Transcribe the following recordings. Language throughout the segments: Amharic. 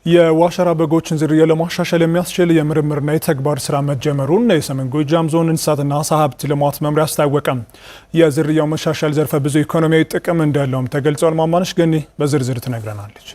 የዋሸራ በጎችን ዝርያ ለማሻሻል የሚያስችል የምርምርና የተግባር ስራ መጀመሩን የሰሜን ጎጃም ዞን እንስሳትና ዓሳ ሀብት ልማት መምሪያ አስታወቀ። የዝርያው መሻሻል ዘርፈ ብዙ ኢኮኖሚያዊ ጥቅም እንዳለውም ተገልጿል። ማማነሽ ገኒ በዝርዝር ትነግረናለች።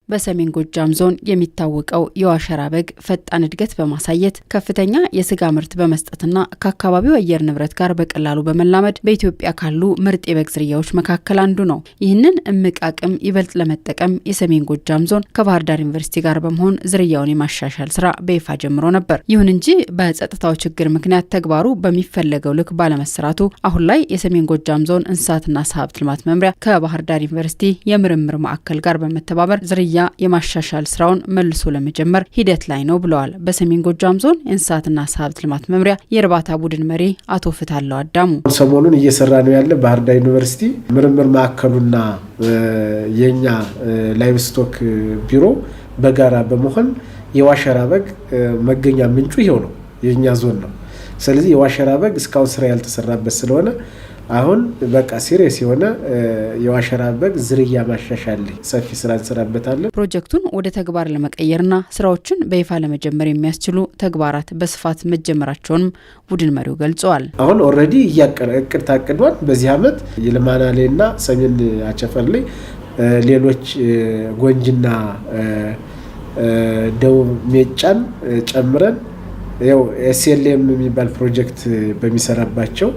በሰሜን ጎጃም ዞን የሚታወቀው የዋሸራ በግ ፈጣን እድገት በማሳየት ከፍተኛ የስጋ ምርት በመስጠትና ከአካባቢው አየር ንብረት ጋር በቀላሉ በመላመድ በኢትዮጵያ ካሉ ምርጥ የበግ ዝርያዎች መካከል አንዱ ነው። ይህንን እምቅ አቅም ይበልጥ ለመጠቀም የሰሜን ጎጃም ዞን ከባህር ዳር ዩኒቨርሲቲ ጋር በመሆን ዝርያውን የማሻሻል ስራ በይፋ ጀምሮ ነበር። ይሁን እንጂ በጸጥታው ችግር ምክንያት ተግባሩ በሚፈለገው ልክ ባለመሰራቱ አሁን ላይ የሰሜን ጎጃም ዞን እንስሳትና ዓሳ ሀብት ልማት መምሪያ ከባህር ዳር ዩኒቨርሲቲ የምርምር ማዕከል ጋር በመተባበር ዝርያ የማሻሻል ስራውን መልሶ ለመጀመር ሂደት ላይ ነው ብለዋል። በሰሜን ጎጃም ዞን እንስሳትና ዓሳ ሀብት ልማት መምሪያ የእርባታ ቡድን መሪ አቶ ፍታለው አዳሙ ሰሞኑን እየሰራ ነው ያለ ባህር ዳር ዩኒቨርሲቲ ምርምር ማዕከሉና የኛ ላይቭ ስቶክ ቢሮ በጋራ በመሆን የዋሸራ በግ መገኛ ምንጩ ይሄው ነው፣ የኛ ዞን ነው። ስለዚህ የዋሸራ በግ እስካሁን ስራ ያልተሰራበት ስለሆነ አሁን በቃ ሲሪየስ የሆነ የዋሸራ በግ ዝርያ ማሻሻል ሰፊ ስራ እንሰራበታለን። ፕሮጀክቱን ወደ ተግባር ለመቀየርና ስራዎችን በይፋ ለመጀመር የሚያስችሉ ተግባራት በስፋት መጀመራቸውንም ቡድን መሪው ገልጸዋል። አሁን ኦልሬዲ እቅድ ታቅዷል። በዚህ አመት የልማናሌና ሰሜን አቸፈር ላይ ሌሎች ጎንጅና ደቡብ ሜጫን ጨምረን ያው ኤስኤልኤም የሚባል ፕሮጀክት በሚሰራባቸው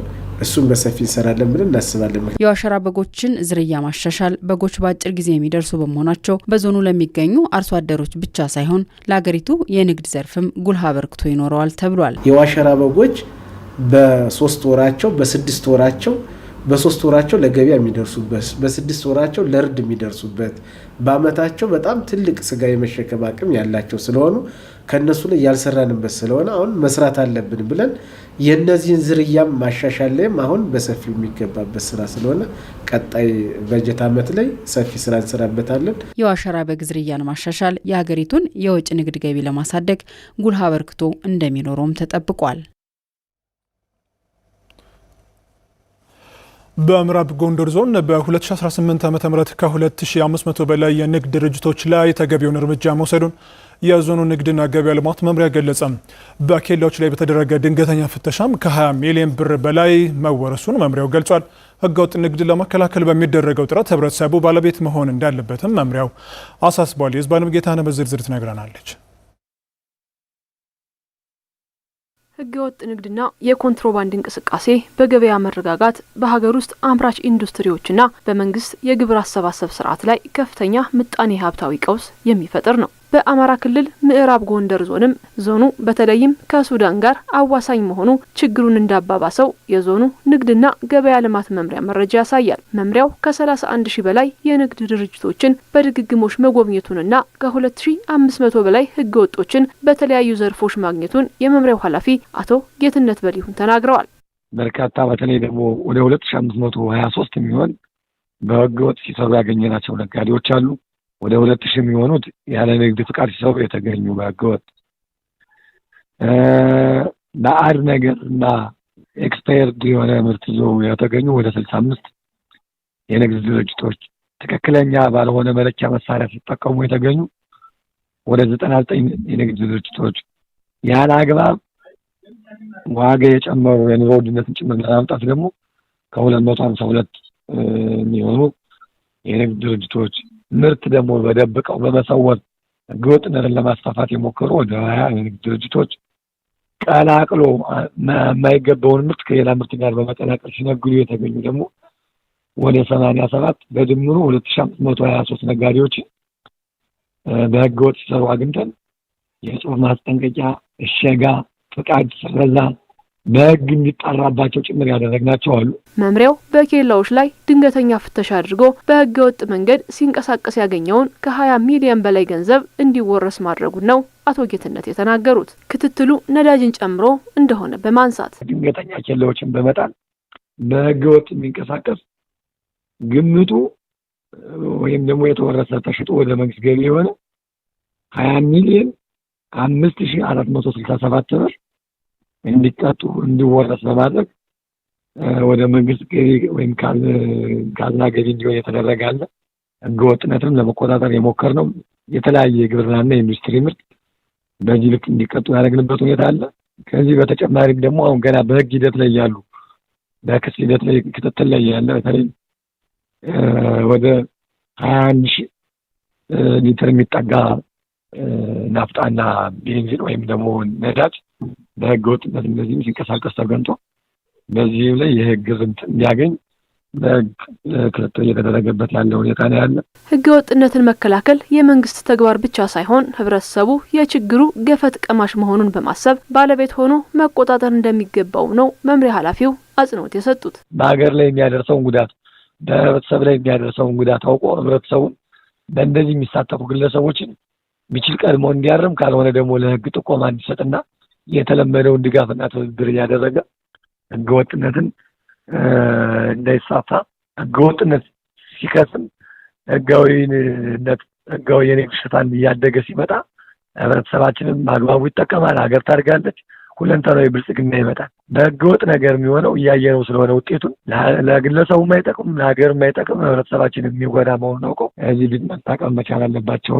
እሱን በሰፊ እንሰራለን ብለን እናስባለን። የዋሸራ በጎችን ዝርያ ማሻሻል በጎች በአጭር ጊዜ የሚደርሱ በመሆናቸው በዞኑ ለሚገኙ አርሶ አደሮች ብቻ ሳይሆን ለሀገሪቱ የንግድ ዘርፍም ጉልህ አበርክቶ ይኖረዋል ተብሏል። የዋሸራ በጎች በ3 ወራቸው በ6 ወራቸው በ3 ወራቸው ለገበያ የሚደርሱበት በ6 ወራቸው ለርድ የሚደርሱበት በአመታቸው በጣም ትልቅ ስጋ የመሸከም አቅም ያላቸው ስለሆኑ ከነሱ ላይ ያልሰራንበት ስለሆነ አሁን መስራት አለብን ብለን የነዚህን ዝርያም ማሻሻል ላይም አሁን በሰፊው የሚገባበት ስራ ስለሆነ ቀጣይ በጀት አመት ላይ ሰፊ ስራ እንሰራበታለን። የዋሸራ በግ ዝርያን ማሻሻል የሀገሪቱን የውጭ ንግድ ገቢ ለማሳደግ ጉልህ አበርክቶ እንደሚኖረውም ተጠብቋል። በምዕራብ ጎንደር ዞን በ2018 ዓ.ም ከ2500 በላይ የንግድ ድርጅቶች ላይ ተገቢውን እርምጃ መውሰዱን የዞኑ ንግድና ገበያ ልማት መምሪያ ገለጸ። በኬላዎች ላይ በተደረገ ድንገተኛ ፍተሻም ከ20 ሚሊዮን ብር በላይ መወረሱን መምሪያው ገልጿል። ህገወጥ ንግድ ለመከላከል በሚደረገው ጥረት ህብረተሰቡ ባለቤት መሆን እንዳለበትም መምሪያው አሳስቧል። የዝባንም ጌታነህ በዝርዝር ትነግረናለች። ህገወጥ ንግድና የኮንትሮባንድ እንቅስቃሴ በገበያ መረጋጋት በሀገር ውስጥ አምራች ኢንዱስትሪዎችና በመንግስት የግብር አሰባሰብ ስርዓት ላይ ከፍተኛ ምጣኔ ሀብታዊ ቀውስ የሚፈጥር ነው። በአማራ ክልል ምዕራብ ጎንደር ዞኑ በተለይም ከሱዳን ጋር አዋሳኝ መሆኑ ችግሩን እንዳባባሰው የዞኑ ንግድና ገበያ ልማት መምሪያ መረጃ ያሳያል። መምሪያው ከ31 ሺህ በላይ የንግድ ድርጅቶችን በድግግሞሽ መጎብኘቱንና ከ2500 በላይ ህገወጦችን በተለያዩ ዘርፎች ማግኘቱን የመምሪያው ኃላፊ አቶ ጌትነት በሊሁን ተናግረዋል። በርካታ በተለይ ደግሞ ወደ 2523 የሚሆን በህገወጥ ሲሰሩ ያገኘናቸው ነጋዴዎች አሉ። ወደ 2000 የሚሆኑት ያለ ንግድ ፍቃድ ሲሰሩ የተገኙ በህገወጥ ባዕድ ነገርና ኤክስፓየርድ የሆነ ምርት ይዘው የተገኙ ወደ 65 የንግድ ድርጅቶች ትክክለኛ ባልሆነ መለኪያ መሳሪያ ሲጠቀሙ የተገኙ ወደ 99 የንግድ ድርጅቶች ያለ አግባብ ዋጋ የጨመሩ የኑሮ ውድነትን ጭምር ለማምጣት ደግሞ ከ252 የሚሆኑ የንግድ ድርጅቶች ምርት ደግሞ በደብቀው በመሰወር ህገወጥነትን ለማስፋፋት የሞከሩ ወደ 20 የንግድ ድርጅቶች ቀላቅሎ የማይገባውን ምርት ከሌላ ምርት ጋር በመቀላቀል ሲነግዱ የተገኙ ደግሞ ወደ 87 በድምሩ 2523 ነጋዴዎች በህገወጥ ሲሰሩ አግኝተን የጽሁፍ ማስጠንቀቂያ፣ እሸጋ፣ ፍቃድ ሰረዛ በህግ እንዲጣራባቸው ጭምር ያደረግናቸው አሉ። መምሪያው በኬላዎች ላይ ድንገተኛ ፍተሻ አድርጎ በህገ ወጥ መንገድ ሲንቀሳቀስ ያገኘውን ከ20 ሚሊዮን በላይ ገንዘብ እንዲወረስ ማድረጉን ነው አቶ ጌትነት የተናገሩት። ክትትሉ ነዳጅን ጨምሮ እንደሆነ በማንሳት ድንገተኛ ኬላዎችን በመጣል በህገ ወጥ የሚንቀሳቀስ ግምቱ ወይም ደግሞ የተወረሰ ተሽጦ ወደ መንግስት ገቢ የሆነ 20 ሚሊዮን 5467 ብር እንዲቀጡ እንዲወረስ በማድረግ ወደ መንግስት ገቢ ወይም ካዝና ገቢ እንዲሆን የተደረገ አለ። ህገወጥነትንም ለመቆጣጠር የሞከርነው የተለያየ የግብርናና የኢንዱስትሪ ምርት በዚህ ልክ እንዲቀጡ ያደረግንበት ሁኔታ አለ። ከዚህ በተጨማሪም ደግሞ አሁን ገና በህግ ሂደት ላይ ያሉ በክስ ሂደት ላይ ክትትል ላይ ያለ በተለይ ወደ 21,000 ሊትር የሚጠጋ ናፍጣና ቤንዚን ወይም ደግሞ ነዳጅ በህገ ወጥነት እንደዚህም ሲንቀሳቀስ ተገኝቶ በዚህ ላይ የህግ እርምት እንዲያገኝ ክትትል እየተደረገበት ያለ ሁኔታ ነው ያለ። ህገ ወጥነትን መከላከል የመንግስት ተግባር ብቻ ሳይሆን ህብረተሰቡ የችግሩ ገፈት ቀማሽ መሆኑን በማሰብ ባለቤት ሆኖ መቆጣጠር እንደሚገባው ነው መምሪያ ኃላፊው አጽንኦት የሰጡት። በሀገር ላይ የሚያደርሰውን ጉዳት በህብረተሰብ ላይ የሚያደርሰውን ጉዳት አውቆ ህብረተሰቡን በእንደዚህ የሚሳተፉ ግለሰቦችን ቢችል ቀድሞ እንዲያርም ካልሆነ ደግሞ ለህግ ጥቆማ እንዲሰጥና የተለመደውን ድጋፍና ትብብር እያደረገ ህገወጥነትን እንዳይስፋፋ ህገወጥነት ሲከስም ህጋዊነት ህጋዊ የንግድ ሽፋን እያደገ ሲመጣ ህብረተሰባችንም በአግባቡ ይጠቀማል፣ ሀገር ታድጋለች፣ ሁለንተናዊ ብልጽግና ይመጣል። በህገወጥ ነገር የሚሆነው እያየነው ስለሆነ ውጤቱን ለግለሰቡ የማይጠቅም ለሀገር የማይጠቅም ህብረተሰባችን የሚጎዳ መሆኑን አውቀው እዚህ መጠቀም መቻል አለባቸው።